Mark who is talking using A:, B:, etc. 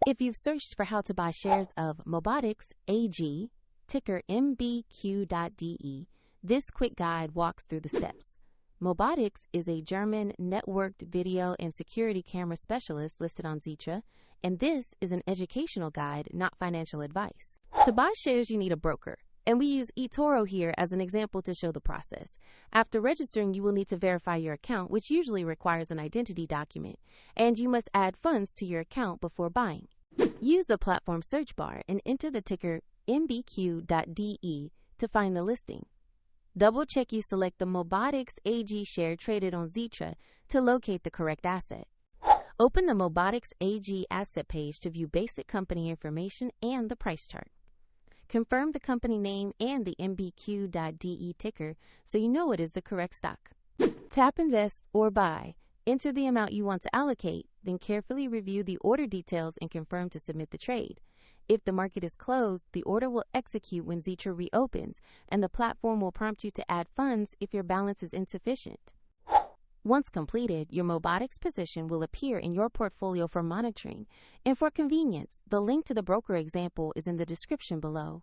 A: If you've searched for how to buy shares of Mobotix AG, ticker MBQ.de, this quick guide walks through the steps. Mobotix is a German networked video and security camera specialist listed on Xetra, and this is an educational guide, not financial advice. To buy shares, you need a broker, and we use eToro here as an example to show the process. After registering, you will need to verify your account, which usually requires an identity document, and you must add funds to your account before buying. Use the platform search bar and enter the ticker mbq.de to find the listing. Double-check you select the Mobotix AG share traded on Xetra to locate the correct asset. Open the Mobotix AG asset page to view basic company information and the price chart. Confirm the company name and the mbq.de ticker so you know it is the correct stock. Tap Invest or Buy. Enter the amount you want to allocate, then carefully review the order details and confirm to submit the trade. If the market is closed, the order will execute when Xetra reopens, and the platform will prompt you to add funds if your balance is insufficient. Once completed, your Mobotix position will appear in your portfolio for monitoring, and for convenience, the link to the broker example is in the description below.